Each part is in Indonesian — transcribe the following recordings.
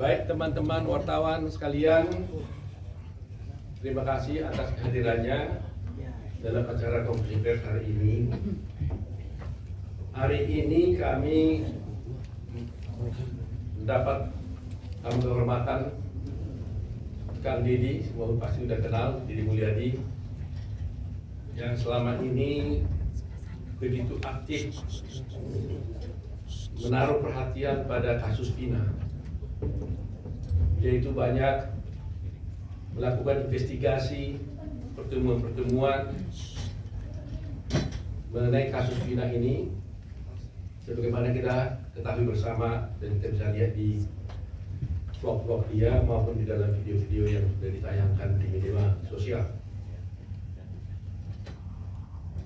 Baik teman-teman wartawan sekalian, terima kasih atas kehadirannya dalam acara konferensi pers hari ini. Hari ini kami mendapat tamu kehormatan Kang Deddy, semua pasti sudah kenal, Deddy Mulyadi, yang selama ini begitu aktif menaruh perhatian pada kasus Vina, yaitu banyak melakukan investigasi, pertemuan-pertemuan mengenai kasus Vina ini, sebagaimana kita ketahui bersama dan kita bisa lihat di vlog-vlog dia maupun di dalam video-video yang sudah ditayangkan di media sosial.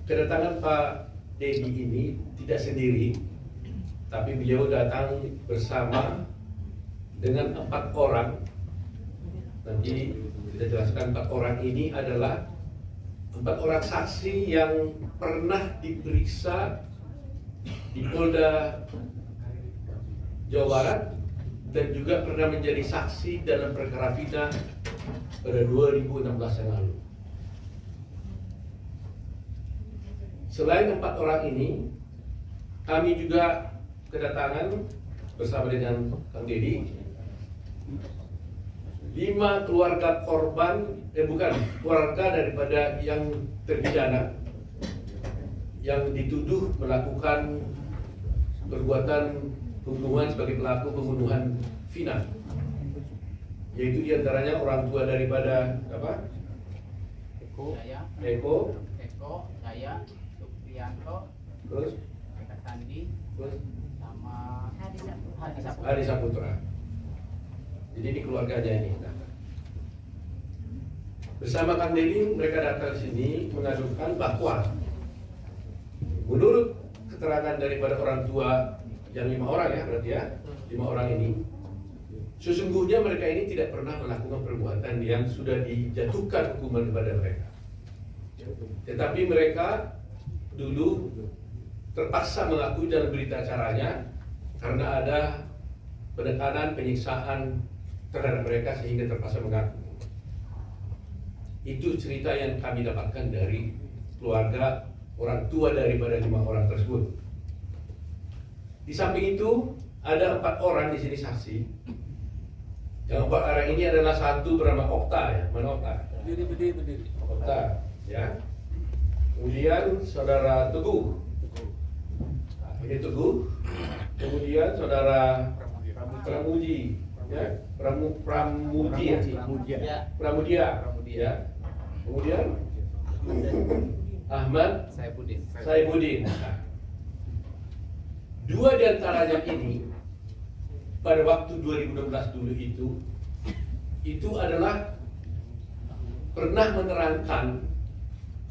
Kedatangan Pak Deddy ini tidak sendiri, tapi beliau datang bersama dengan 4 orang. Nanti kita jelaskan 4 orang ini adalah 4 orang saksi yang pernah diperiksa di Polda Jawa Barat dan juga pernah menjadi saksi dalam perkara Vina pada 2016 yang lalu. Selain 4 orang ini, kami juga kedatangan bersama dengan Kang Deddy 5 keluarga korban, keluarga daripada yang terpidana yang dituduh melakukan perbuatan pembunuhan sebagai pelaku pembunuhan Vina, yaitu diantaranya orang tua daripada apa? Eko, saya, Supriyanto, terus Sandi, terus sama Hadi Saputra. Jadi ini keluarganya ini. Bersama Kang Deddy mereka datang ke sini mengadukan bahwa menurut keterangan daripada orang tua yang 5 orang ya, berarti ya 5 orang ini, sesungguhnya mereka ini tidak pernah melakukan perbuatan yang sudah dijatuhkan hukuman kepada mereka. Tetapi mereka dulu terpaksa mengakui dalam berita acaranya karena ada penekanan, penyiksaan terhadap mereka sehingga terpaksa mengaku. Itu cerita yang kami dapatkan dari keluarga orang tua daripada 5 orang tersebut. Di samping itu ada 4 orang di sini saksi. Yang 4 orang ini adalah satu bernama Okta ya, mana Okta? Berdiri. Okta ya. Kemudian saudara Teguh. Nah, ini Teguh. Kemudian saudara Pramudia ya. Pramudia ya. Kemudian Ahmad Saibuddin. Nah, 2 di antaranya ini pada waktu 2016 dulu itu adalah pernah menerangkan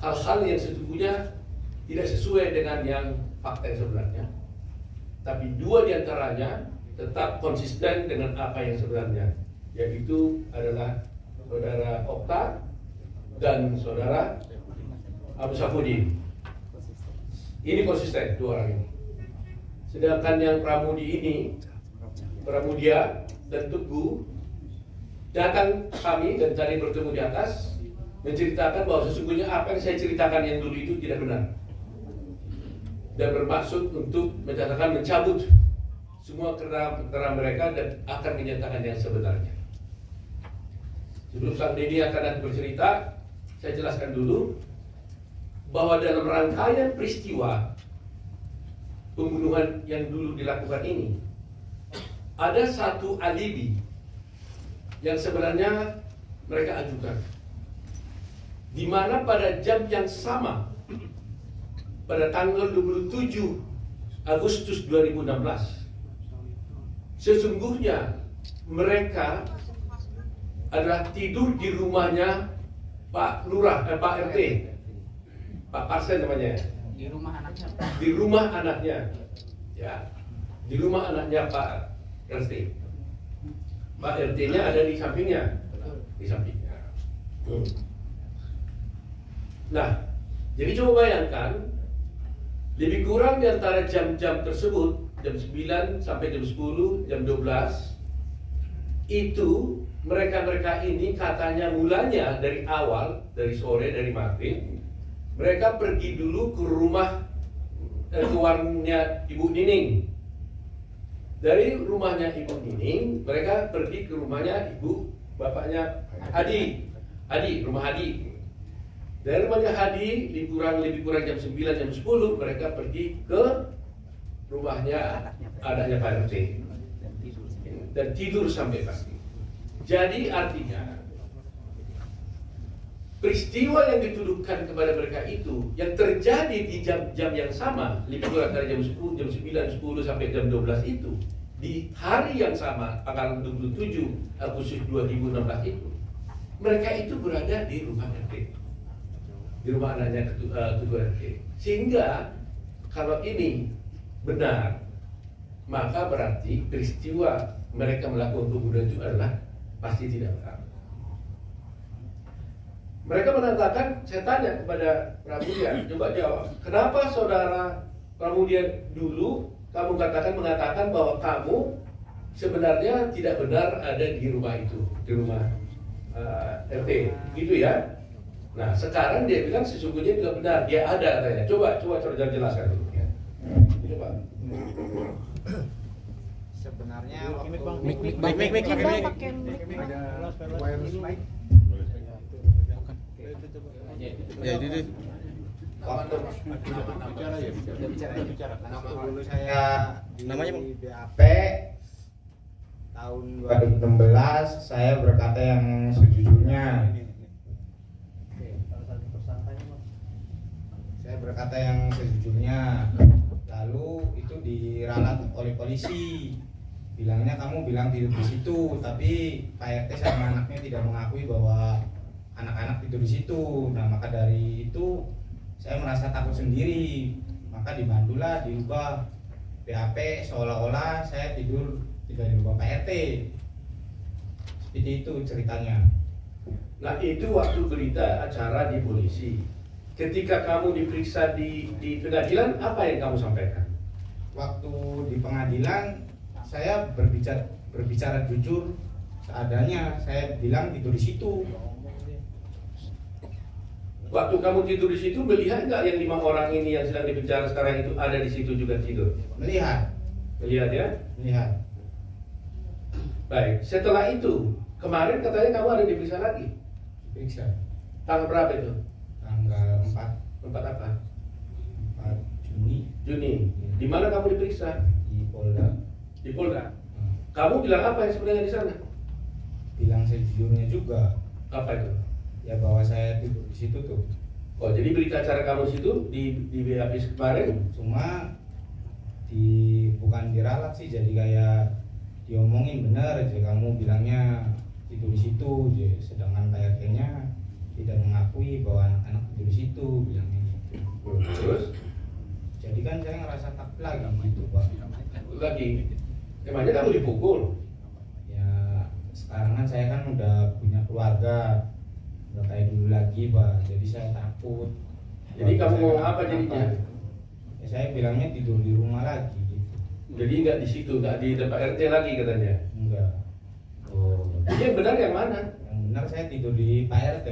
hal-hal yang sesungguhnya tidak sesuai dengan yang fakta yang sebenarnya. Tapi 2 di antaranya tetap konsisten dengan apa yang sebenarnya, yaitu adalah saudara Okta dan saudara Abu Safudin. Ini konsisten 2 orang ini. Sedangkan yang Pramudia dan Teguh datang kami dan tadi bertemu di atas menceritakan bahwa sesungguhnya apa yang saya ceritakan yang dulu itu tidak benar dan bermaksud untuk mencabut semua keterangan mereka dan akan menyatakan yang sebenarnya. Sebelum Kang Deddy akan bercerita, saya jelaskan dulu bahwa dalam rangkaian peristiwa pembunuhan yang dulu dilakukan ini ada satu alibi yang sebenarnya mereka ajukan, di mana pada jam yang sama pada tanggal 27 Agustus 2016 sesungguhnya mereka adalah tidur di rumahnya Pak Lurah, Pak RT, Pak Parsen namanya, di rumah anaknya, ya, di rumah anaknya Pak RT. Pak RT-nya ada di sampingnya, Nah, jadi coba bayangkan, lebih kurang di antara jam-jam tersebut, jam 9 sampai jam 10, jam 12, itu mereka-mereka ini katanya mulanya dari awal, dari sore, dari maghrib, mereka pergi dulu ke rumah ke warungnya Ibu Nining. Dari rumahnya Ibu Nining, mereka pergi ke rumahnya bapaknya Hadi, rumah Hadi. Dari rumahnya Hadi, lebih kurang jam 9, jam 10, mereka pergi ke rumahnya adanya Pak RT dan tidur sampai pagi. Jadi artinya peristiwa yang dituduhkan kepada mereka itu yang terjadi di jam-jam yang sama, lebih kurang dari jam 10, jam 9, 10 sampai jam 12 itu, di hari yang sama, tanggal 27 Agustus 2016 itu, mereka itu berada di rumah RT, di rumah anaknya ketua RT. Sehingga kalau ini benar, maka berarti peristiwa mereka melakukan pembunuhan itu adalah pasti tidak benar. Mereka mengatakan, saya tanya kepada Pramudia, coba jawab, kenapa saudara Pramudia dulu kamu mengatakan bahwa kamu sebenarnya tidak benar ada di rumah itu, di rumah RT, gitu ya? Nah, sekarang dia bilang sesungguhnya tidak benar, dia ada katanya. Coba jelaskan dulu. Ya. Coba. Sebenarnya Ya itu deh. waktu dulu saya di Namanya, BAP tahun 2016, saya berkata yang sejujurnya. Saya berkata yang sejujurnya. Lalu itu diralat oleh polisi. Bilangnya kamu bilang tidur di situ, tapi Pak RT sama anaknya tidak mengakui bahwa anak-anak tidur di situ. Nah, maka dari itu saya merasa takut sendiri. Maka dibantulah diubah BAP seolah-olah saya tidur tidak di rumah Pak RT. Seperti itu ceritanya. Nah, itu waktu berita acara di polisi. Ketika kamu diperiksa di pengadilan, apa yang kamu sampaikan? Waktu di pengadilan saya berbicara jujur seadanya. Saya bilang tidur di situ. Waktu kamu tidur di situ, melihat nggak yang 5 orang ini yang sedang dipenjara sekarang itu ada di situ juga tidur? Melihat Ya? melihat Baik. Setelah itu, kemarin katanya kamu ada diperiksa lagi. periksa Tanggal berapa itu? tanggal 4 apa? 4 Juni Di mana kamu diperiksa? di Polda. Di Polda. Kamu bilang apa yang sebenarnya di sana? Bilang sejujurnya juga, Apa itu? ya bahwa saya tidur di situ tuh. Oh, jadi berita acara kamu situ di BAP kemarin? Cuma bukan diralat sih, jadi kayak diomongin bener aja, kamu bilangnya tidur di situ, sedangkan Pak RT-nya tidak mengakui bahwa anak-anak tidur di situ, bilangnya gitu. Terus? Jadi kan saya ngerasa takut lagi gitu, Pak. Lagi? Emangnya kamu dipukul? Ya sekarang kan saya kan udah punya keluarga, udah kayak dulu lagi, Pak. Jadi saya takut. Jadi kamu Saya ngomong apa kenapa-napa. jadinya? Ya, saya bilangnya tidur di rumah lagi gitu. Jadi nggak di situ, nggak di tempat RT lagi katanya? Enggak. Oh, jadi yang benar yang mana? Yang benar saya tidur di Pak RT.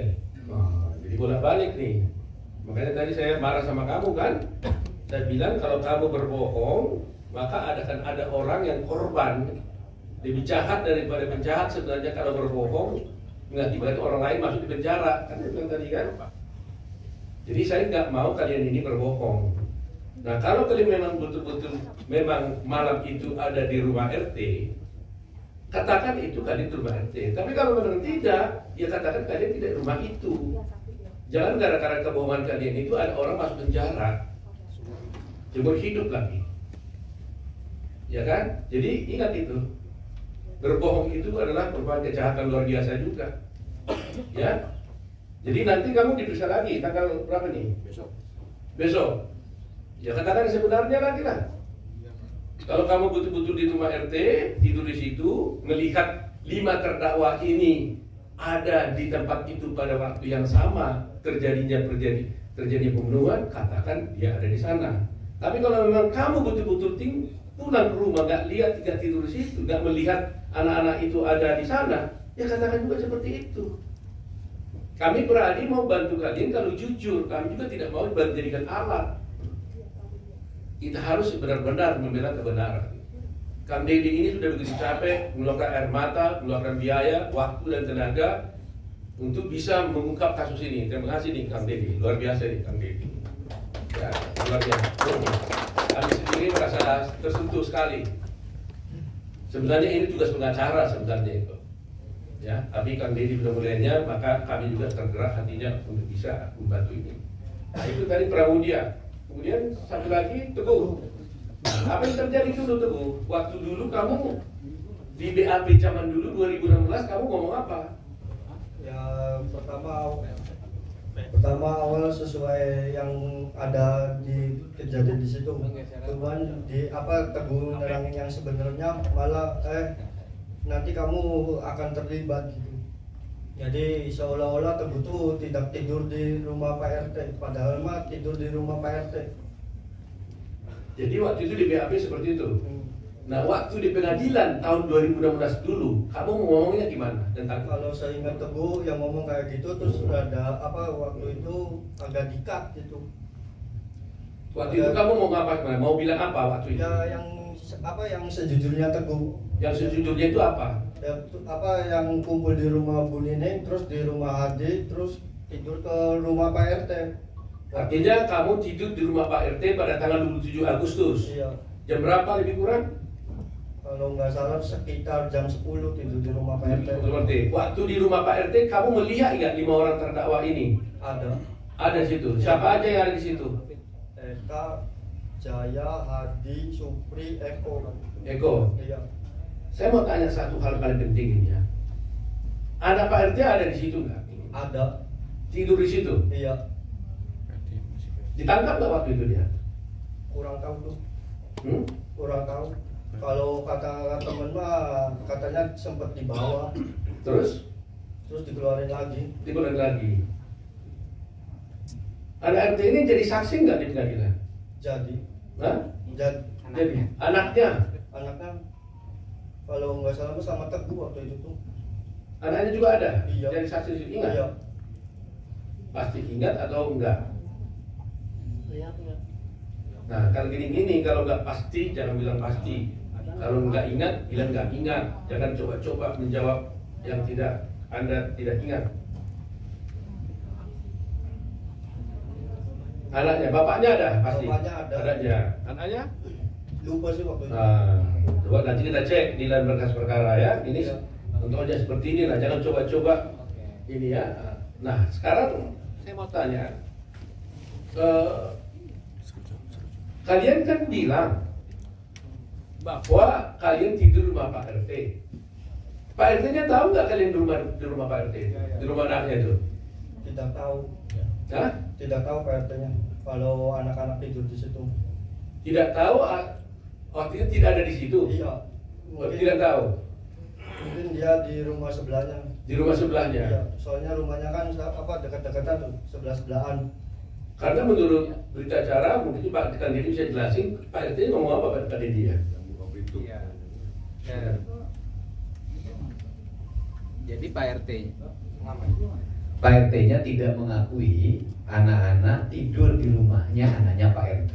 Oh, jadi bolak-balik nih. Makanya tadi saya marah sama kamu kan? Saya bilang kalau kamu berbohong, maka akan ada orang yang korban. Lebih jahat daripada penjahat sebenarnya kalau berbohong mengakibatkan orang lain masuk di penjara. Kan saya bilang tadi kan? Jadi saya nggak mau kalian ini berbohong. Nah, kalau kalian memang betul-betul memang malam itu ada di rumah RT, katakan itu kalian di rumah RT. Tapi kalau memang tidak, ya katakan kalian tidak di rumah itu. Jangan gara-gara kebohongan kalian itu ada orang masuk penjara, seumur hidup lagi. Ya kan? Jadi ingat itu. Berbohong itu adalah merupakan kejahatan luar biasa juga. Ya. Jadi nanti kamu diperiksa lagi tanggal berapa nih? Besok. Ya katakan sebenarnya lagi lah. Kalau kamu betul-betul di rumah RT, tidur di situ, melihat 5 terdakwa ini ada di tempat itu pada waktu yang sama terjadi pembunuhan, katakan dia ada di sana. Tapi kalau memang kamu betul-betul pulang ke rumah nggak lihat tidak tidur di situ, nggak melihat anak-anak itu ada di sana, ya katakan juga seperti itu. Kami berani mau bantu kalian kalau jujur, kami juga tidak mau dijadikan alat. Kita harus benar-benar membela kebenaran. Kang Deddy ini sudah begitu capek, mengeluarkan air mata, mengeluarkan biaya, waktu dan tenaga untuk bisa mengungkap kasus ini. Terima kasih nih Kang Deddy, luar biasa nih Kang Deddy. Ya, luar biasa. Kami sendiri merasa tersentuh sekali. Sebenarnya ini tugas pengacara sebenarnya itu. Ya, tapi Kang Deddy sudah mulainya, maka kami juga tergerak hatinya untuk bisa membantu ini. Nah itu tadi Pramudia. Kemudian satu lagi Teguh. Apa yang terjadi dulu Teguh? Waktu dulu kamu di BAP zaman dulu 2016 kamu ngomong apa? Ya pertama awal sesuai yang ada di kejadian di situ. Cuman di Teguh nerangin yang sebenarnya malah nanti kamu akan terlibat gitu. Jadi seolah-olah Teguh tuh tidak tidur di rumah Pak RT, padahal mah tidur di rumah Pak RT. Jadi waktu itu di BAP seperti itu. Nah waktu di pengadilan tahun 2016 dulu, kamu ngomongnya gimana tentang? Kalau saya ingat Teguh yang ngomong kayak gitu, terus ada waktu itu agak dikat gitu. Waktu itu kamu mau ngapa? Mau bilang apa waktu itu? Ya yang sejujurnya Teguh. Yang sejujurnya itu apa? Ya, yang kumpul di rumah Bu Nining, terus di rumah Hadi, terus tidur ke rumah Pak RT. Artinya kamu tidur di rumah Pak RT pada tanggal 27 Agustus. Iya. Jam berapa lebih kurang? Kalau nggak salah sekitar jam 10 tidur di rumah Pak RT. Waktu di rumah Pak RT kamu melihat nggak 5 orang terdakwa ini? Ada. Ada di situ. Siapa aja yang ada di situ? Eka, Jaya, Hadi, Supri, Eko. Eko. Iya. Saya mau tanya satu hal paling penting ini ya. Anak Pak RT ada di situ nggak? Ada. Tidur di situ? Iya. Ditangkap nggak waktu itu dia? Kurang tahu tuh. Kurang tahu. Kalau kata temen mah katanya sempat dibawa. Terus dikeluarin lagi. Dikeluarin lagi. Anak RT ini jadi saksi nggak di pengadilan? Jadi. Hah? Jadi. Anaknya? Kalau nggak salah sama Teguh waktu itu tuh. Anaknya juga ada? Iya. Jadi saksi di situ, ingat? Iya. Pasti ingat atau enggak? Iya. Nah, kalau gini-gini, kalau nggak pasti, jangan bilang pasti. Kalau nggak ingat, bilang nggak ingat. Jangan coba-coba menjawab yang Anda tidak ingat. Anaknya, bapaknya ada pasti. Bapaknya ada. Adanya. Anaknya? Lupa sih waktu itu. Coba nanti kita cek di dalam berkas perkara ya. Ini contohnya seperti ini lah. Jangan coba-coba ini ya. Nah, sekarang saya mau tanya. Kalian kan bilang bahwa kalian tidur di rumah Pak RT. Pak RT-nya tahu nggak kalian di rumah Pak RT? Di rumah anaknya itu? Tidak tahu. Hah? Tidak tahu Pak RT-nya. Kalau anak-anak tidur di situ. Tidak tahu. Waktu itu tidak ada di situ. Iya. Tidak tahu. Mungkin dia di rumah sebelahnya. Di rumah sebelahnya. Iya. Soalnya rumahnya kan dekat-dekatan tuh, sebelah-sebelahan. Karena menurut berita acara mungkin Pak Kang Deddy bisa jelasin Pak RT ngomong apa Pak Kang Deddy ya? Iya. Jadi Pak RT-nya tidak mengakui anak-anak tidur di rumahnya anaknya Pak RT.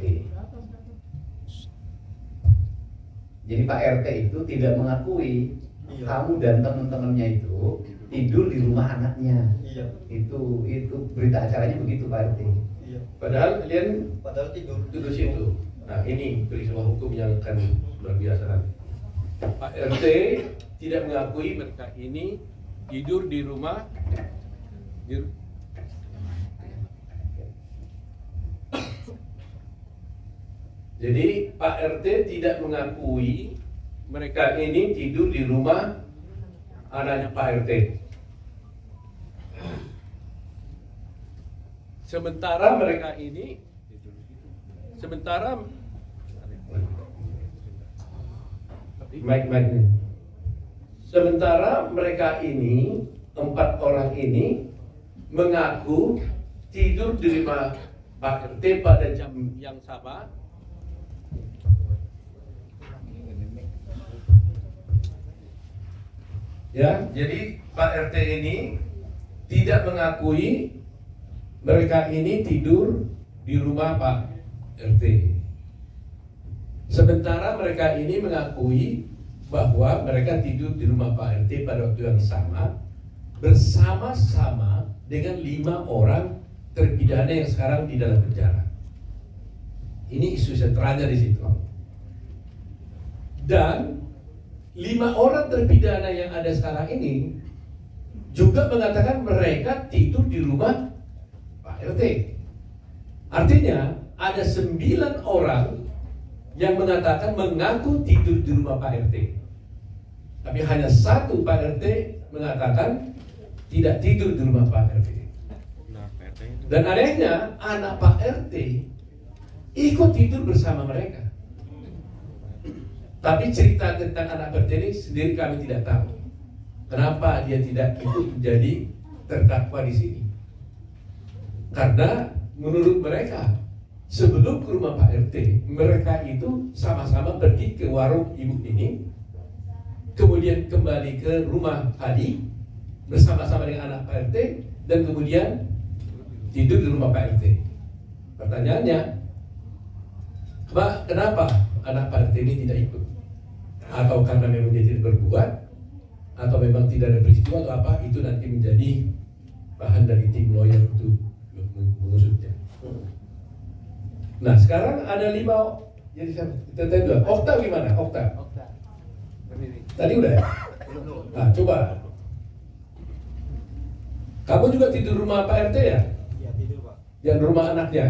Jadi Pak RT itu tidak mengakui kamu dan teman-temannya itu tidur di rumah anaknya. Iya. Itu berita acaranya begitu Pak RT. Iya. Padahal kalian tidur situ. Nah ini peristiwa hukum yang akan luar biasa. Pak RT tidak mengakui mereka ini tidur di rumah. Jadi Pak RT tidak mengakui mereka ini tidur di rumah anaknya Pak RT. Sementara mereka ini sementara mereka ini 4 orang ini mengaku tidur di rumah Pak RT pada jam yang sama Ya, jadi Pak RT ini tidak mengakui mereka ini tidur di rumah Pak RT. Sementara mereka ini mengakui bahwa mereka tidur di rumah Pak RT pada waktu yang sama, bersama-sama dengan 5 orang terpidana yang sekarang di dalam penjara. Ini isu sentralnya di situ. Dan 5 orang terpidana yang ada sekarang ini juga mengatakan mereka tidur di rumah Pak RT. Artinya ada 9 orang yang mengatakan mengaku tidur di rumah Pak RT. Tapi hanya 1 Pak RT mengatakan tidak tidur di rumah Pak RT. Dan anehnya anak Pak RT ikut tidur bersama mereka. Tapi cerita tentang anak RT ini sendiri kami tidak tahu. Kenapa dia tidak ikut menjadi terdakwa di sini? Karena menurut mereka sebelum ke rumah Pak RT, mereka itu sama-sama pergi ke warung ibu ini, kemudian kembali ke rumah Adi bersama-sama dengan anak Pak RT, dan kemudian tidur di rumah Pak RT. Pertanyaannya, kenapa anak Pak RT ini tidak ikut? Atau karena memang dia tidak berbuat, atau memang tidak ada peristiwa atau apa? Itu nanti menjadi bahan dari tim lawyer untuk mengusutnya. Nah, sekarang ada 5. Jadi kita tanya dulu. Okta gimana? Okta. Tadi udah ya? Nah, coba. Kamu juga tidur rumah Pak RT ya? Iya, tidur Pak. Yang rumah anaknya?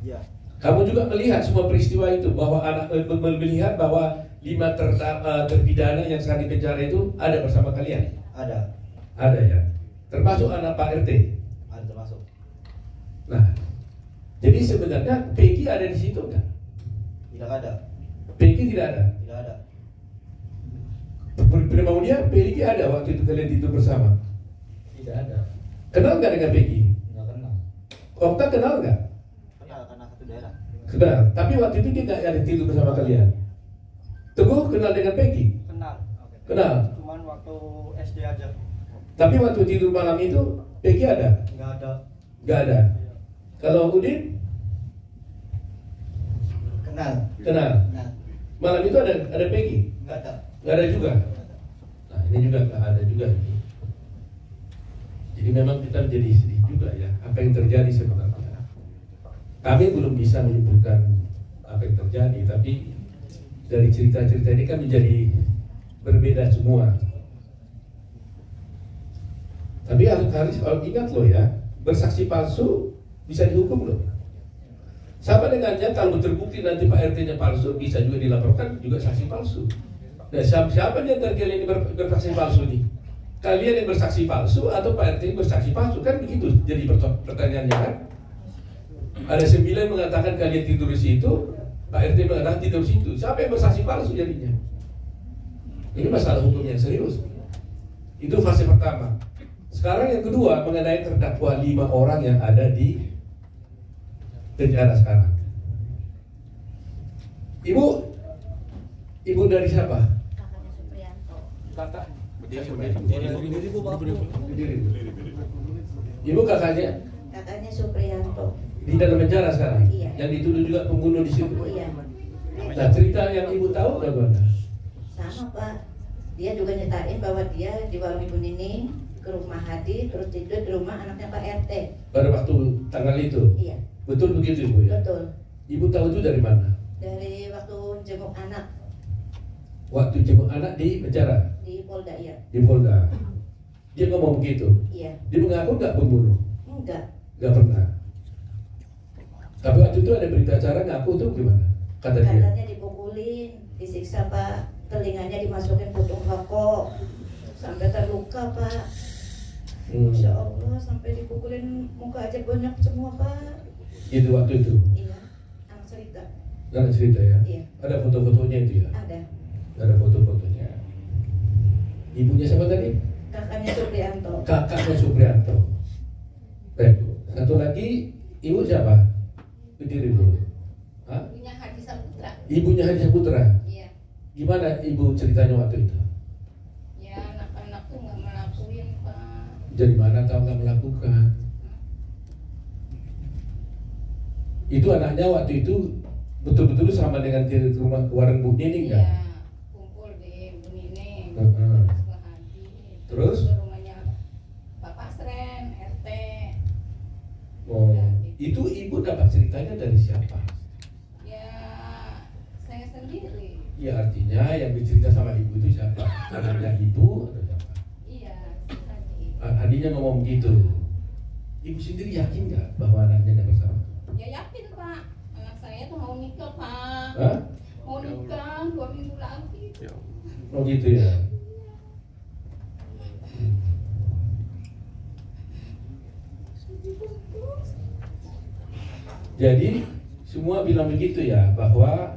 Iya. Kamu juga melihat semua peristiwa itu, bahwa anak melihat bahwa 5 terpidana yang sekarang di penjara itu ada bersama kalian? Ada. Ada ya? Termasuk anak Pak RT? Ada termasuk. Nah, jadi sebenarnya Peggy ada di situ kan? Tidak ada. Peggy tidak ada? Tidak ada. Dia Peggy ada waktu itu kalian tidur bersama? Tidak ada. Kenal nggak dengan Peggy? Nggak kenal. Okta kenal nggak? Kenal karena satu daerah. Kenal, tapi waktu itu dia nggak ada tidur bersama kalian. Teguh kenal dengan Peggy? Kenal. Kenal. Cuman waktu SD aja. Tapi waktu tidur malam itu Peggy ada? Nggak ada. Nggak ada. Kalau Udin? Kenal. Kenal. Kenal. Malam itu ada Peggy? Nggak ada. Nggak ada juga. Nah, ini juga nggak ada juga. Jadi memang kita menjadi sedih juga ya, apa yang terjadi sebenarnya. Kami belum bisa menyebutkan apa yang terjadi, tapi dari cerita-cerita ini kan menjadi berbeda semua. Tapi harus ingat loh ya, bersaksi palsu bisa dihukum loh. Sama dengannya kalau terbukti nanti Pak RT-nya palsu, bisa juga dilaporkan juga saksi palsu. Nah, siapa yang kalian ini bersaksi palsu nih? Kalian yang bersaksi palsu atau Pak RT bersaksi palsu? Kan begitu jadi pertanyaannya kan? Ada 9 mengatakan kalian tidur di situ, Pak RT mengatakan tidur di situ. Siapa yang bersaksi palsu jadinya? Ini masalah hukum yang serius. Itu fase pertama. Sekarang yang kedua mengenai terdakwa 5 orang yang ada di penjara sekarang. Ibu dari siapa? Kakaknya Supriyanto. Kakak. Berdiri, Bu. Ibu kakaknya Kakaknya Supriyanto. di dalam penjara sekarang. Iya. Yang dituduh juga pembunuh di situ. Oh iya. Nah, cerita yang ibu tahu bagaimana? Sama Pak. Dia juga nyetain bahwa dia di warung Ibu Nining ke rumah Hadi, terus tidur di rumah anaknya Pak RT. Pada waktu tanggal itu. Iya. Betul begitu Ibu ya? Betul. Ibu tahu itu dari mana? Dari waktu jenguk anak Waktu jenguk anak di penjara, di Polda iya. di Polda. Dia ngomong begitu. Iya. Dia mengaku nggak pembunuh? Enggak. Nggak pernah. Tapi waktu itu ada berita acara ngaku tuh gimana? Kata dia. Katanya dipukulin, disiksa Pak, telinganya dimasukin putung rokok, sampai terluka Pak. Masya Allah, sampai dipukulin muka aja banyak semua Pak. Itu waktu itu. Iya, anak cerita. Jangan cerita ya. Iya. Ada foto-fotonya itu ya. Ada. Ada foto-fotonya. Ibunya siapa tadi? Kakaknya Supriyanto. Kakaknya Supriyanto. Baik Bu. Satu lagi, ibu siapa? Berdiri dulu. Hah? Ibunya Hadi Saputra. Ibunya Hadi Saputra. Iya. Gimana ibu ceritanya waktu itu? Ya anak-anak tuh nggak melakuin Pak. Dari mana tahu nggak melakukan? Itu anaknya waktu itu betul-betul sama dengan di rumah warung Bu Nining kan? Iya, kumpul di Bu Nining. Setelah habis. Terus? Ke rumahnya Bapak Sren, RT. Oh, itu ibu dapat ceritanya dari siapa? Ya saya sendiri. Ya artinya yang bercerita sama ibu itu siapa? Anaknya ibu atau siapa? Iya, si Hadi. Hadinya ngomong gitu. Ibu sendiri yakin nggak bahwa anaknya nggak bersalah? Ya yakin Pak, anak saya tuh mau nikah Pak. Hah? Mau nikah 2 minggu lagi. Oh gitu ya. Jadi semua bilang begitu ya, bahwa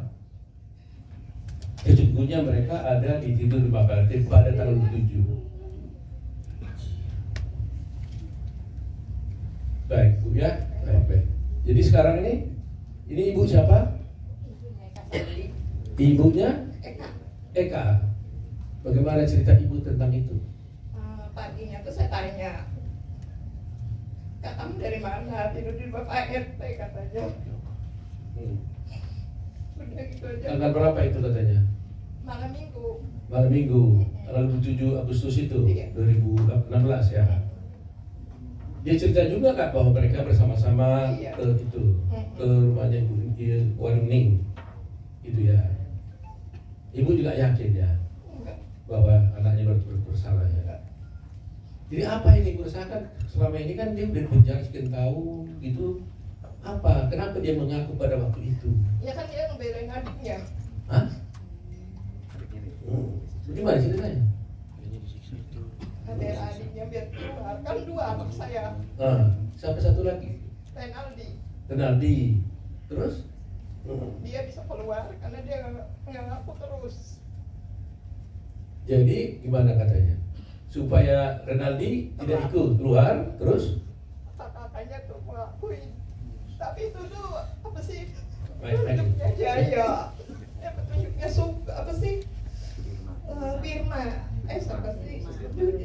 sesungguhnya mereka ada di tidur di PRT pada tanggal 7. Baik Bu ya, baik. Jadi sekarang ini ibu siapa? Ibunya Eka. Bagaimana cerita ibu tentang itu? Paginya tuh saya tanya, Kak, kamu dari mana? Tidur di Bapak RT katanya. Udah gitu aja. Tanggal berapa itu katanya? Malam minggu. Malam minggu, tanggal 7 Agustus itu, Iya. 2016 ya. Dia cerita juga Kak bahwa mereka bersama-sama Iya. ke itu, ke rumahnya Ibu Warung Ning, gitu ya. Ibu juga yakin ya Enggak. bahwa anaknya bersalah ya. Jadi apa yang ibu rasakan selama ini kan dia udah penjara sekian tahun gitu. Apa? Kenapa dia mengaku pada waktu itu? Ya kan dia ngebelain adiknya. Hah? Gimana ceritanya? Ngebelain adiknya biar keluar. Kan 2 anak saya. Siapa satu lagi? Renaldi. Renaldi. Terus? Dia bisa keluar karena dia nggak ngaku terus. Jadi gimana katanya? Supaya Renaldi tidak ikut keluar, terus? Kakaknya tuh mengakui. Tapi itu tuh apa sih? Baik. Petunjuknya Jaya. Petunjuknya apa sih? Firma. Siapa sih?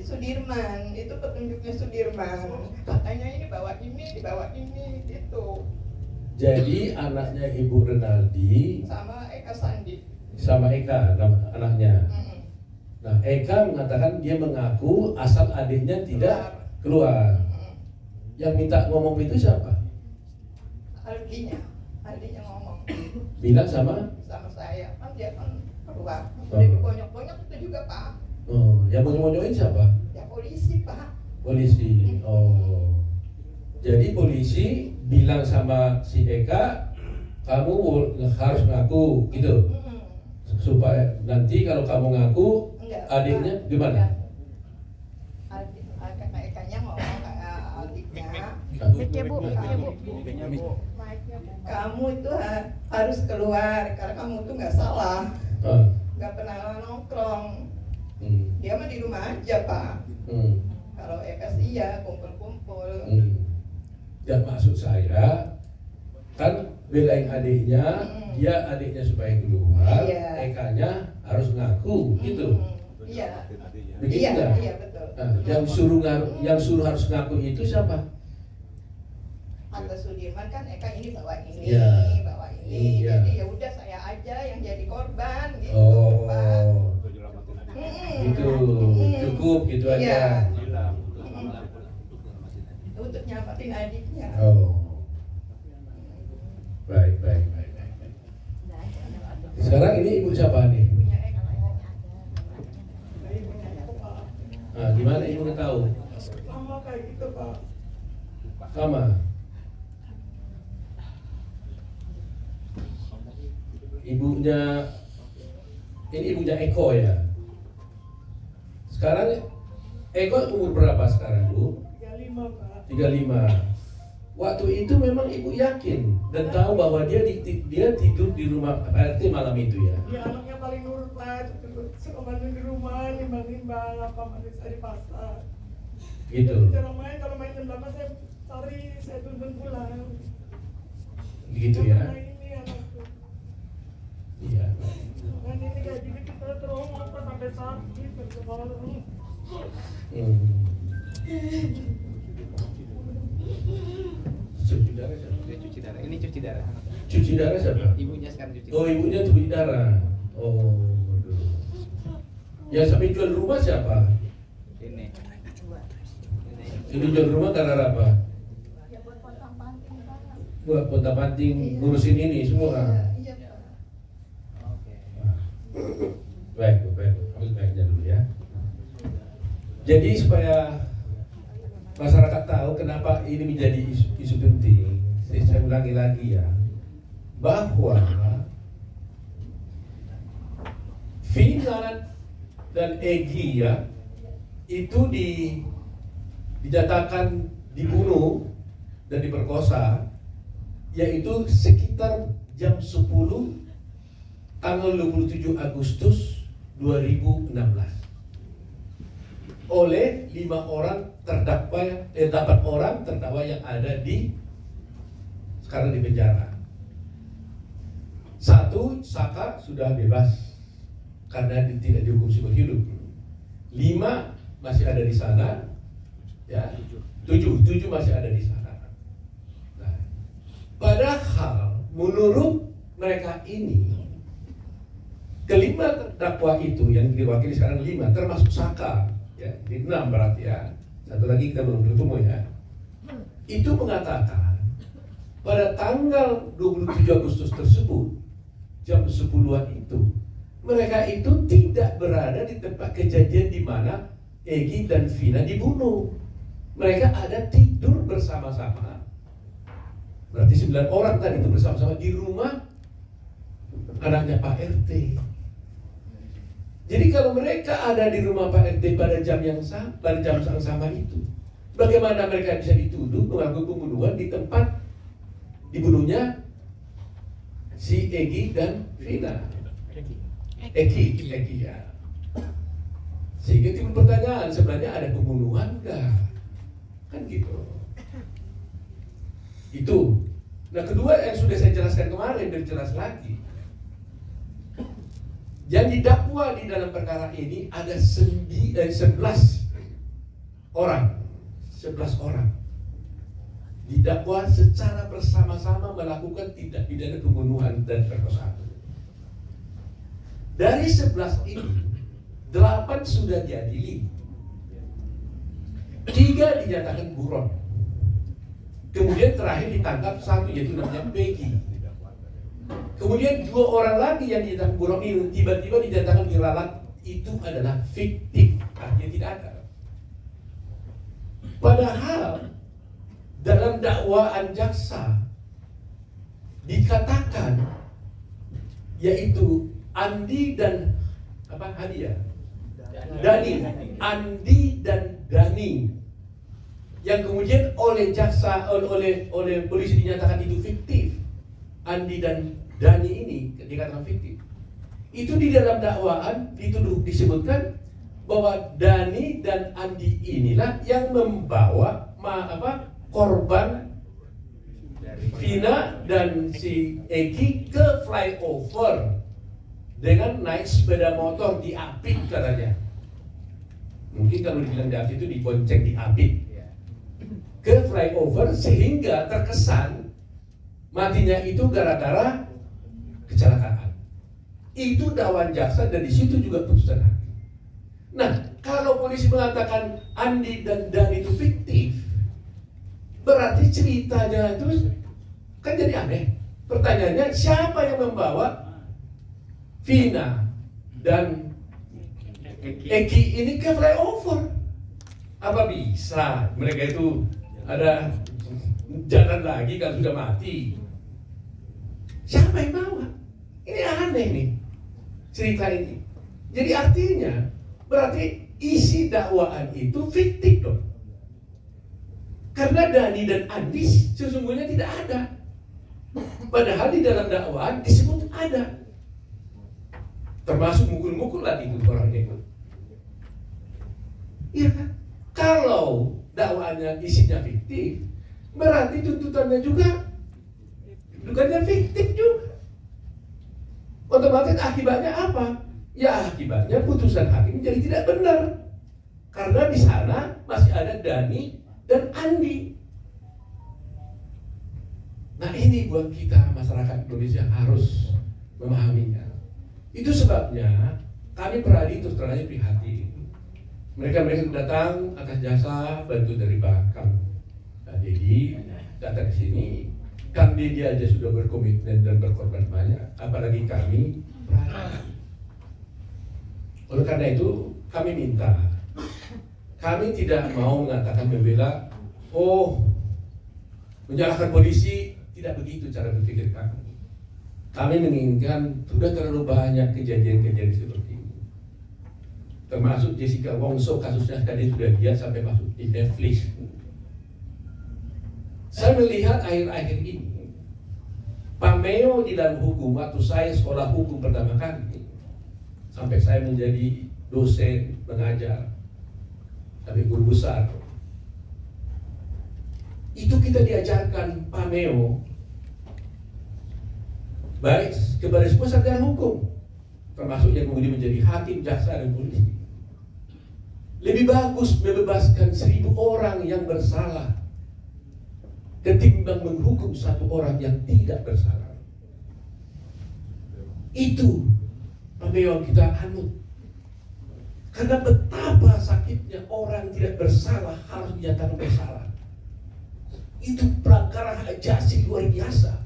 Sudirman. Itu petunjuknya Sudirman. Katanya ini bawa ini gitu. Jadi anaknya Ibu Renaldi Sama Eka Sandi. sama Eka anaknya. Nah, Eka mengatakan dia mengaku asal adiknya tidak keluar. Yang minta ngomong itu siapa? Aldinya ngomong Bilang sama? sama saya. Kan dia kan keluar. Oh. Udah dibonyok-bonyok itu juga Pak. Oh, yang monyo-monyoin siapa? Ya polisi Pak. Polisi. Oh. Jadi polisi bilang sama si Eka, kamu harus ngaku gitu. Supaya nanti kalau kamu ngaku, Enggak, adiknya Pak. gimana? Kakak Ekanya ngomong ke adiknya. Kamu itu harus keluar karena kamu tuh nggak salah, nggak pernah nongkrong. Dia mah di rumah aja Pak. Kalau Eka sih ya kumpul-kumpul. Dan maksud saya kan belain adiknya, dia adiknya supaya keluar, Iya. Ekanya harus ngaku gitu. Iya. Begitu nggak? Iya betul. Nah, yang suruh harus ngaku itu siapa? Kata Sudirman kan Eka ini bawa ini, Iya. bawa ini. Iya. Jadi ya udah saya aja yang jadi korban gitu Pak. Oh, itu cukup gitu Iya. aja. Untuk nyelamatin adiknya. Oh, baik. Sekarang ini ibu siapa nih? Punya Eka. Nah, gimana ibu udah tahu? Sama kayak gitu Pak. Sama. Ibunya, ini ibunya Eko ya. Sekarang Eko umur berapa sekarang Bu? 35 Pak. 35. Waktu itu memang ibu yakin dan tahu bahwa dia tidur di rumah RT malam itu ya. Dia anaknya paling nurut Pak, suka bantu di rumah, nimbang-nimbang apa manis di pasar. Gitu. Cara main, kalau main jam 8 saya tuntun pulang. Gitu ya. Nah, ini anakku. Iya. Dan ini gaji kita trauma apa sampai sakit bersekolah. Cuci darah siapa? Dia cuci darah. Ini cuci darah. Cuci darah siapa? Ibunya sekarang cuci darah. Oh, ibunya cuci darah. Oh, aduh. Yang sampai jual rumah siapa? Ini. Ini jual rumah karena apa? Ya buat pontang-panting Pak. Buat pontang-panting ngurusin ini semua. Iya Pak. Oke. Baik, harus baiknya dulu ya. Jadi supaya masyarakat tahu kenapa ini menjadi isu penting, saya ulangi lagi ya, bahwa Vina dan Egy ya itu dinyatakan dibunuh dan diperkosa, yaitu sekitar jam 10 tanggal 27 Agustus 2016 oleh 5 orang terdakwa, 8 orang terdakwa yang ada sekarang di penjara. 1, Saka sudah bebas karena tidak dihukum seumur hidup. 5 masih ada di sana, ya. 7 masih ada di sana. Nah, padahal menurut mereka ini kelima terdakwa itu yang diwakili sekarang 5 termasuk Saka. Ya, di 6 berarti ya. Satu lagi kita belum bertemu ya. Itu mengatakan pada tanggal 27 Agustus tersebut jam 10-an itu mereka itu tidak berada di tempat kejadian di mana Egy dan Vina dibunuh. Mereka ada tidur bersama-sama. Berarti 9 orang tadi itu bersama-sama di rumah anaknya Pak RT. Jadi kalau mereka ada di rumah Pak RT pada jam yang sama itu, bagaimana mereka bisa dituduh melakukan pembunuhan di tempat dibunuhnya si Egy dan Vina? Egy ya. Sehingga timbul pertanyaan, sebenarnya ada pembunuhan enggak? Kan gitu. Itu. Nah, kedua yang sudah saya jelaskan kemarin dan jelas lagi. Yang didakwa di dalam perkara ini ada 11 orang. 11 orang didakwa secara bersama-sama melakukan tindak pidana pembunuhan dan perkosaan. Dari 11 ini 8 sudah diadili, 3 dinyatakan buron. Kemudian terakhir ditangkap 1 yaitu namanya Peggy. Kemudian 2 orang lagi yang dinyatakan buron ini tiba-tiba dinyatakan diralat, itu adalah fiktif, artinya tidak ada. Padahal dalam dakwaan jaksa dikatakan yaitu Andi dan Andi dan Dani yang kemudian oleh jaksa oleh polisi dinyatakan itu fiktif. Andi dan Dani ini dikatakan fiktif. Itu di dalam dakwaan disebutkan bahwa Dani dan Andi inilah yang membawa korban Vina dan si Egy ke flyover dengan naik sepeda motor diapit katanya. Mungkin kalau dibilang diapit itu dibonceng diapit ke flyover sehingga terkesan matinya itu gara-gara kecelakaan. Itu dakwaan jaksa dan di situ juga putusan hakim. Nah, kalau polisi mengatakan Andi dan Dani itu fiktif, berarti ceritanya itu kan jadi aneh. Pertanyaannya, siapa yang membawa Vina dan Egy ini ke flyover? Apa bisa mereka itu ada jalan lagi kalau sudah mati? Siapa yang bawa? Ini aneh nih cerita ini. Jadi artinya berarti isi dakwaan itu fiktif dong. Karena Dani dan Andi sesungguhnya tidak ada. Padahal di dalam dakwaan disebut ada. Termasuk mukul-mukul lagi itu orang itu. Iya kan? Kalau dakwaannya isinya fiktif, berarti tuntutannya juga fiktif juga. Otomatis akibatnya apa? Ya akibatnya putusan hakim jadi tidak benar. Karena di sana masih ada Dhani dan Andi. Nah ini buat kita masyarakat Indonesia harus memahaminya. Itu sebabnya kami Peradi terus terang prihatin. Mereka datang atas jasa bantu dari Pak Kang Deddy datang ke sini. Kang Deddy aja sudah berkomitmen dan berkorban banyak, apalagi kami Peradi. Oleh karena itu kami minta, kami tidak mau mengatakan membela, menyalahkan polisi, tidak begitu cara berpikir kami. Kami menginginkan sudah terlalu banyak kejadian-kejadian seperti ini. Termasuk Jessica Wongso kasusnya tadi sudah lihat sampai masuk di Netflix. Saya melihat akhir-akhir ini pameo di dalam hukum waktu saya sekolah hukum pertama kali sampai saya menjadi dosen mengajar sampai guru besar. Itu kita diajarkan pameo baik kepada semua sarjana hukum, termasuk yang kemudian menjadi hakim, jaksa, dan polisi. Lebih bagus membebaskan 1000 orang yang bersalah ketimbang menghukum 1 orang yang tidak bersalah. Itu pameo yang kita anut. Karena betapa sakitnya orang tidak bersalah harus dinyatakan bersalah. Itu pelanggaran hak asasi luar biasa.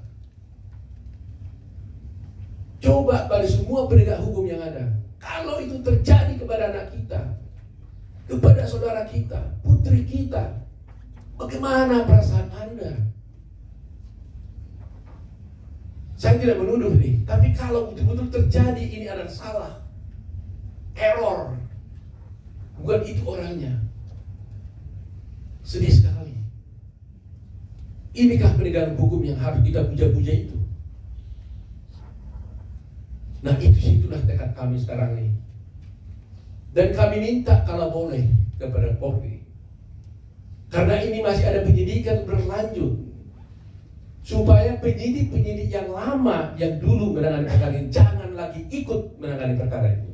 Coba pada semua penegak hukum yang ada, kalau itu terjadi kepada anak kita, kepada saudara kita, putri kita, bagaimana perasaan Anda? Saya tidak menuduh nih, tapi kalau betul-betul terjadi ini adalah salah, error, bukan itu orangnya. Sedih sekali. Inikah penegakan hukum yang harus kita puja-puja itu? Nah situlah tekad kami sekarang nih. Dan kami minta kalau boleh kepada Polri, karena ini masih ada penyidikan berlanjut, supaya penyidik-penyidik yang lama yang dulu menangani perkara ini jangan lagi ikut menangani perkara ini,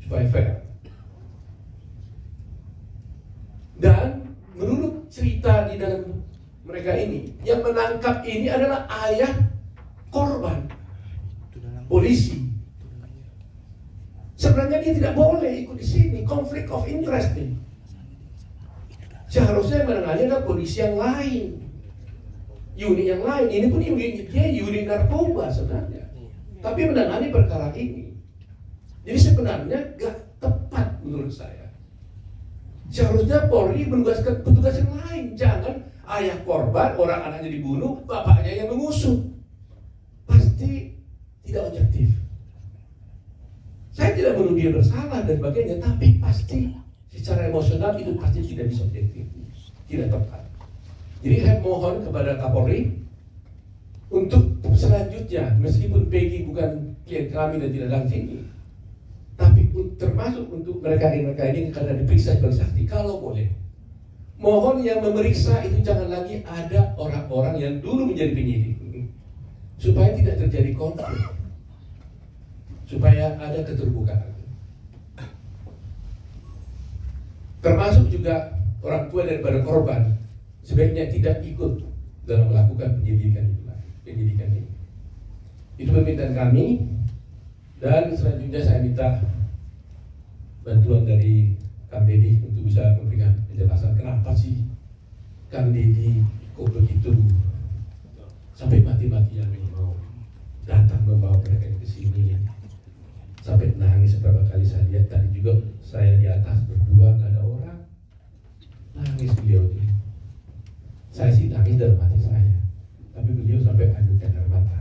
supaya fair. Dan menurut cerita di dalam mereka ini, yang menangkap ini adalah ayah korban, polisi. Sebenarnya dia tidak boleh ikut di sini, konflik of interest nih. Seharusnya menangani adalah polisi yang lain, unit yang lain. Ini pun unit narkoba sebenarnya, tapi menangani perkara ini. Jadi sebenarnya gak tepat menurut saya. Seharusnya Polri menugaskan petugas yang lain. Jangan ayah korban, orang anaknya dibunuh, bapaknya yang mengusut. Pasti tidak objektif. Saya tidak menuduh dia bersalah dan sebagainya, tapi pasti secara emosional itu pasti tidak bisa objektif, tidak tepat. Jadi saya mohon kepada Kapolri untuk selanjutnya, meskipun Peggy bukan klien kami dan tidak datang sini, tapi termasuk untuk mereka ini karena diperiksa sebagai saksi, kalau boleh, mohon yang memeriksa itu jangan lagi ada orang-orang yang dulu menjadi penyidik, supaya tidak terjadi konflik, supaya ada keterbukaan. Termasuk juga orang tua daripada korban sebaiknya tidak ikut dalam melakukan penyidikan ini. Itu permintaan kami. Dan selanjutnya saya minta bantuan dari Kang Deddy untuk bisa memberikan penjelasan kenapa sih Kang Deddy kok begitu sampai mati-matian datang membawa mereka ke sini, sampai nangis beberapa kali. Saya lihat tadi juga, saya di atas berdua nggak ada orang, nangis beliau itu. Saya sih nangis dalam hati saya, tapi beliau sampai adukkan air mata.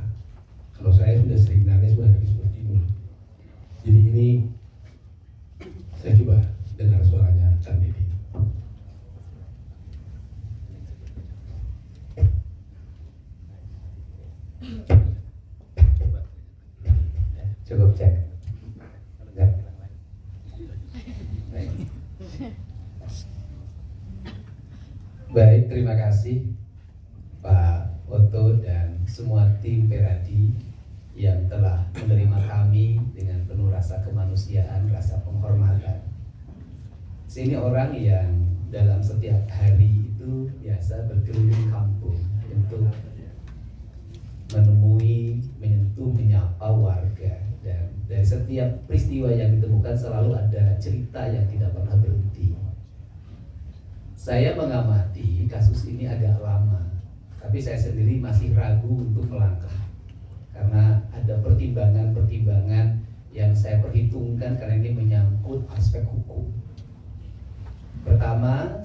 Kalau saya sudah sering nangis seperti ini. Jadi ini saya coba dengar suaranya Kang Deddy. Cukup cek. Ya. Baik, terima kasih Pak Otto dan semua tim Peradi yang telah menerima kami dengan penuh rasa kemanusiaan, rasa penghormatan. Sini orang yang dalam setiap hari itu biasa berkeliling kampung untuk menemui, menyentuh, menyapa warga, dan dari setiap peristiwa yang ditemukan selalu ada cerita yang tidak pernah berhenti. Saya mengamati kasus ini agak lama, tapi saya sendiri masih ragu untuk melangkah karena ada pertimbangan-pertimbangan yang saya perhitungkan karena ini menyangkut aspek hukum. Pertama,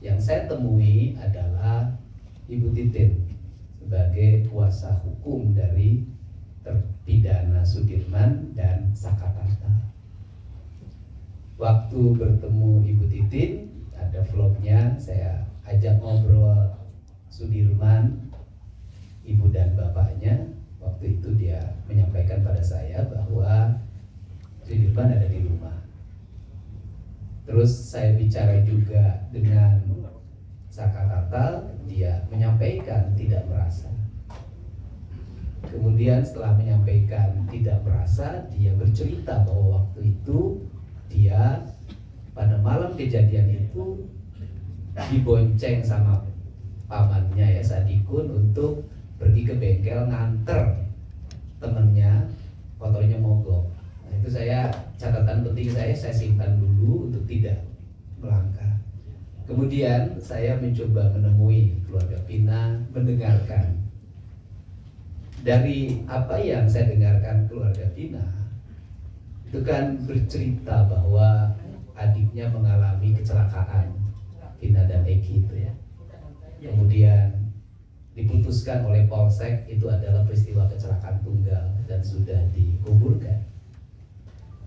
yang saya temui adalah Ibu Titin sebagai kuasa hukum dari terpidana Sudirman dan Sakatata. Waktu bertemu Ibu Titin, ada vlognya, saya ajak ngobrol Sudirman, ibu dan bapaknya. Waktu itu dia menyampaikan pada saya bahwa Sudirman ada di rumah. Terus saya bicara juga dengan Sakatata, dia menyampaikan tidak merasa. Kemudian setelah menyampaikan tidak merasa, dia bercerita bahwa waktu itu dia pada malam kejadian itu dibonceng sama pamannya ya Sadikun untuk pergi ke bengkel nganter temennya, motornya mogok. Nah, itu catatan penting saya simpan dulu untuk tidak melangkah. Kemudian saya mencoba menemui keluarga Pina, mendengarkan. Dari apa yang saya dengarkan keluarga Pina, itu kan bercerita bahwa adiknya mengalami kecelakaan, Pina dan Eki itu ya. Kemudian diputuskan oleh Polsek itu adalah peristiwa kecelakaan tunggal dan sudah dikuburkan.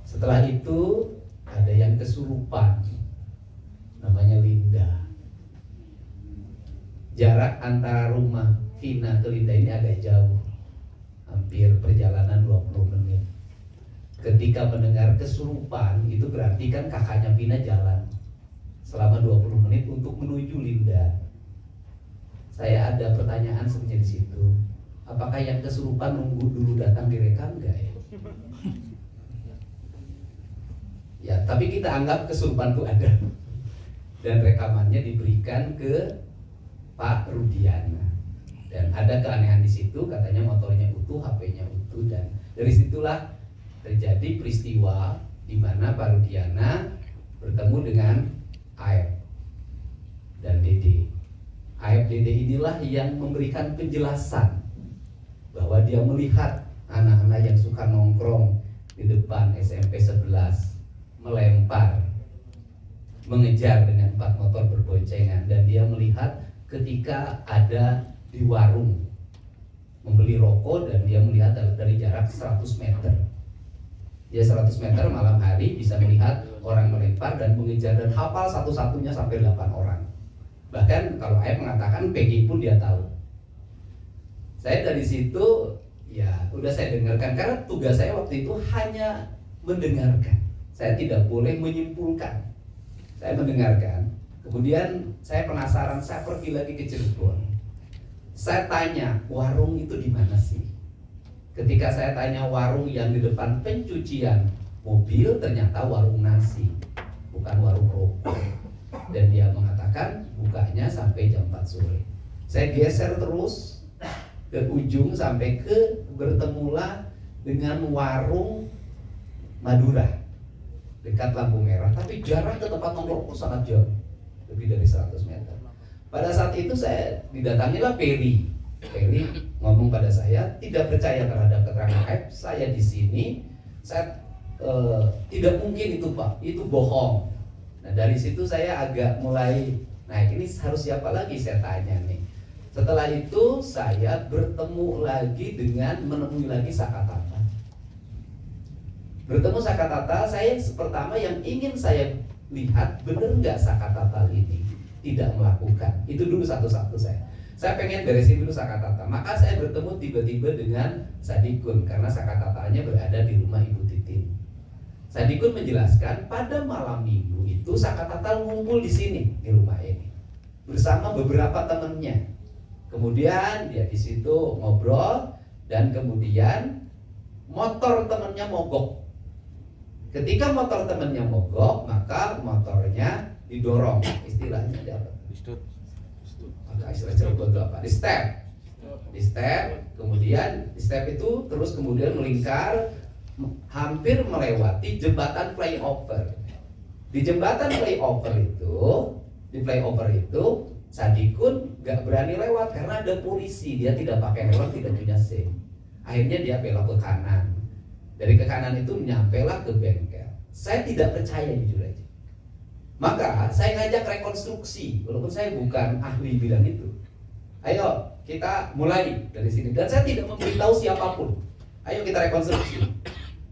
Setelah itu ada yang kesurupan, namanya Linda. Jarak antara rumah Vina ke Linda ini agak jauh, hampir perjalanan 20 menit. Ketika mendengar kesurupan, itu berarti kan kakaknya Vina jalan selama 20 menit untuk menuju Linda. Saya ada pertanyaan sebenarnya di situ. Apakah yang kesurupan nunggu dulu datang direkam enggak ya? Ya, tapi kita anggap kesurupan itu ada. Dan rekamannya diberikan ke Pak Rudiana. Dan ada keanehan di situ, katanya motornya utuh, HP-nya utuh, dan dari situlah terjadi peristiwa di mana Pak Rudiana bertemu dengan Aep dan Dede. Aep Dede inilah yang memberikan penjelasan bahwa dia melihat anak-anak yang suka nongkrong di depan SMP 11 melempar, mengejar dengan 4 motor berboncengan, dan dia melihat ketika ada di warung membeli rokok dan dia melihat dari jarak 100 meter. Dia 100 meter malam hari bisa melihat orang melempar dan mengejar, dan hafal satu-satunya sampai 8 orang. Bahkan kalau Aep mengatakan Peggy pun dia tahu. Saya dari situ ya udah saya dengarkan, karena tugas saya waktu itu hanya mendengarkan. Saya tidak boleh menyimpulkan. Saya mendengarkan. Kemudian saya penasaran, saya pergi lagi ke Cirebon. Saya tanya, warung itu di mana sih? Ketika saya tanya warung yang di depan pencucian mobil, ternyata warung nasi, bukan warung rokok. Dan dia mengatakan bukanya sampai jam 4 sore. Saya geser terus ke ujung sampai ke bertemulah dengan warung Madura dekat lampu merah, tapi jarak ke tempat nongkrong sangat jauh, lebih dari 100 meter. Pada saat itu saya didatangilah Peri. Peri ngomong pada saya, tidak percaya terhadap keterangan Aep. Saya di sini, saya tidak mungkin itu Pak, itu bohong. Nah dari situ saya agak mulai, nah ini harus siapa lagi saya tanya nih. Setelah itu saya bertemu lagi dengan menemui lagi Sakatata. Bertemu Sakatata, saya pertama yang ingin saya lihat, benar nggak Sakatata ini tidak melakukan. Itu dulu satu-satu saya pengen beresin dulu Sakatata. Maka saya bertemu tiba-tiba dengan Sadikun, karena Sakatatanya berada di rumah Ibu Titin. Sadikun menjelaskan pada malam minggu itu Sakatata ngumpul di sini di rumah ini bersama beberapa temannya. Kemudian dia di situ ngobrol, dan kemudian motor temannya mogok. Ketika motor temannya mogok, maka motornya didorong, istilahnya apa? Maka istilah Cirebon itu apa? Di step, kemudian di step itu terus kemudian melingkar hampir melewati jembatan flyover. Di jembatan flyover itu Sadikun gak berani lewat karena ada polisi. Dia tidak pakai helm, tidak punya SIM. Akhirnya dia belok ke kanan. Dari ke kanan itu nyampelah ke bengkel. Saya tidak percaya, jujur aja. Maka saya ngajak rekonstruksi, walaupun saya bukan ahli bidang itu. Ayo kita mulai dari sini. Dan saya tidak memberitahu siapapun. Ayo kita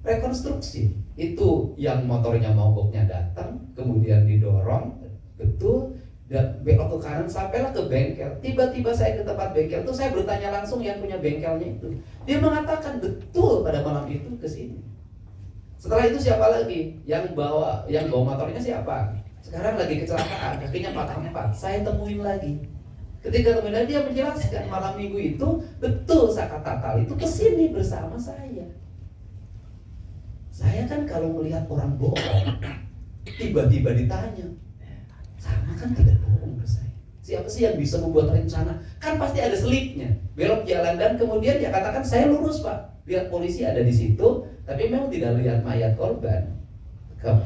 rekonstruksi. Itu yang motornya mogoknya datang, kemudian didorong, betul, dan belok ke kanan sampailah ke bengkel. Tiba-tiba saya ke tempat bengkel itu, saya bertanya langsung yang punya bengkelnya itu. Dia mengatakan betul pada malam itu ke sini. Setelah itu siapa lagi? Yang bawa motornya siapa? Sekarang lagi kecelakaan, kakinya patah 4. Saya temuin lagi. Ketika kemudian dia menjelaskan malam minggu itu betul Saka Tatal itu kesini bersama saya. Saya kan kalau melihat orang bohong, tiba-tiba ditanya, sama kan tidak bohong ke saya. Siapa sih yang bisa membuat rencana? Kan pasti ada selipnya. Belok jalan dan kemudian dia katakan saya lurus pak. Lihat polisi ada di situ, tapi memang tidak lihat mayat korban.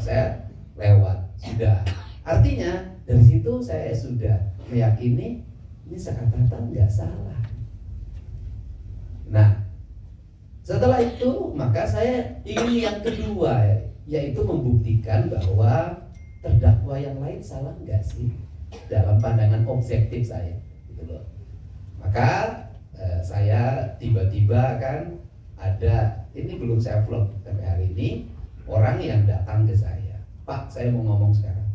Saya lewat. Sudah. Artinya dari situ saya sudah meyakini ini Saka Tatal nggak salah. Nah, setelah itu maka saya ingin yang kedua, yaitu membuktikan bahwa terdakwa yang lain salah nggak sih dalam pandangan objektif saya, gitu loh. Maka saya tiba-tiba kan ada, ini belum saya vlog sampai hari ini, orang yang datang ke saya, Pak, saya mau ngomong sekarang.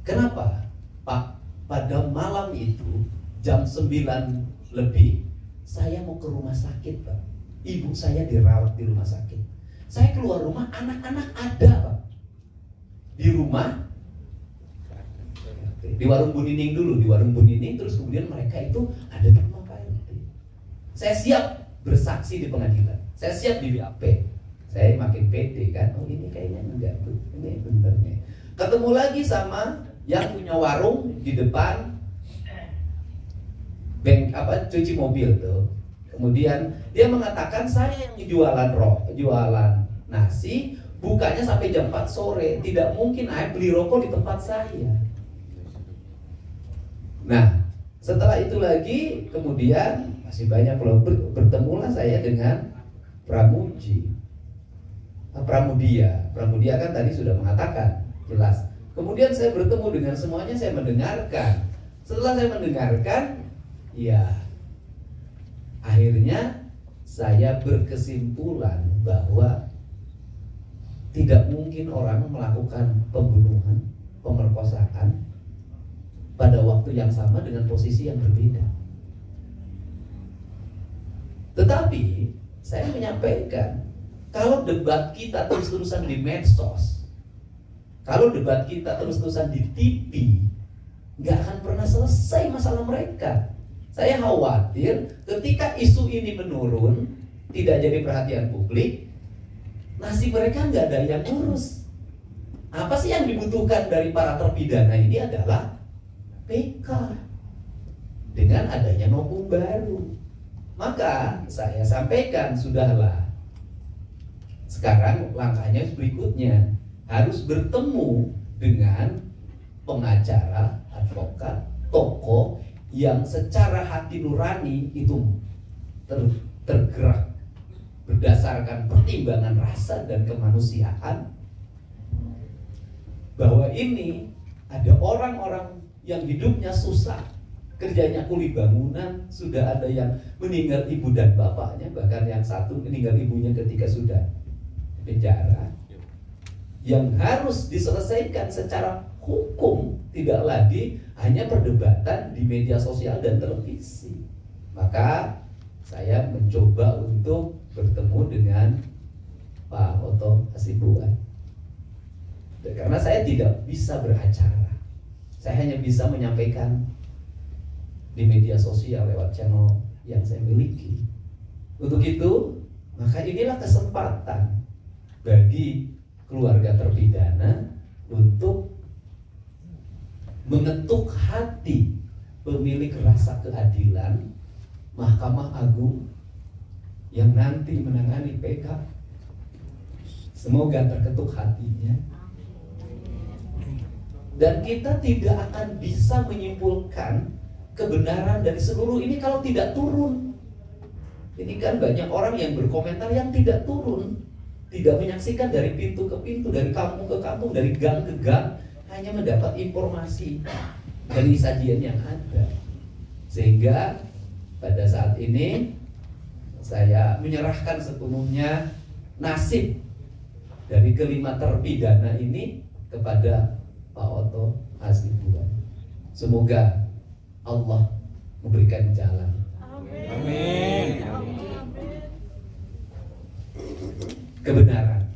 Kenapa, Pak? Pada malam itu jam 9 lebih saya mau ke rumah sakit, Pak. Ibu saya dirawat di rumah sakit. Saya keluar rumah, anak-anak ada, Pak. Di rumah, di warung Bu Nining dulu, di warung Bu Nining, terus kemudian mereka itu ada di rumah Pak RT. Saya siap bersaksi di pengadilan. Saya siap di BAP. Saya makin pede kan, oh ini kayaknya enggak, ini bener nih. Ketemu lagi sama yang punya warung di depan cuci mobil tuh. Kemudian dia mengatakan saya yang jualan nasi, bukanya sampai jam 4 sore. Tidak mungkin saya beli rokok di tempat saya. Nah, setelah itu lagi kemudian masih banyak loh, bertemulah saya dengan Pramudia kan tadi sudah mengatakan jelas. Kemudian saya bertemu dengan semuanya, saya mendengarkan. Setelah saya mendengarkan, ya akhirnya saya berkesimpulan bahwa tidak mungkin orang melakukan pembunuhan, pemerkosaan pada waktu yang sama dengan posisi yang berbeda. Tetapi saya menyampaikan, kalau debat kita terus-terusan di medsos, kalau debat kita terus-terusan di TV, nggak akan pernah selesai masalah mereka. Saya khawatir ketika isu ini menurun, tidak jadi perhatian publik, nasib mereka nggak ada yang ngurus. Apa sih yang dibutuhkan dari para terpidana ini adalah PK dengan adanya novum baru. Maka saya sampaikan, sudahlah. Sekarang langkahnya berikutnya, harus bertemu dengan pengacara, advokat, tokoh yang secara hati nurani itu tergerak berdasarkan pertimbangan rasa dan kemanusiaan, bahwa ini ada orang-orang yang hidupnya susah, kerjanya kuli bangunan, sudah ada yang meninggal ibu dan bapaknya, bahkan yang satu meninggal ibunya ketika sudah di penjara, yang harus diselesaikan secara hukum, tidak lagi hanya perdebatan di media sosial dan televisi. Maka saya mencoba untuk bertemu dengan Pak Oto Hasibuan, karena saya tidak bisa beracara, saya hanya bisa menyampaikan di media sosial lewat channel yang saya miliki. Untuk itu, maka inilah kesempatan bagi keluarga terpidana untuk mengetuk hati pemilik rasa keadilan, Mahkamah Agung yang nanti menangani PK. Semoga terketuk hatinya. Dan kita tidak akan bisa menyimpulkan kebenaran dari seluruh ini kalau tidak turun. Ini kan banyak orang yang berkomentar yang tidak turun, tidak menyaksikan dari pintu ke pintu, dari kampung ke kampung, dari gang ke gang, hanya mendapat informasi dari sajian yang ada. Sehingga pada saat ini saya menyerahkan sepenuhnya nasib dari kelima terpidana ini kepada Pak Oto Hasibuan. Semoga Allah memberikan jalan. Amin. Kebenaran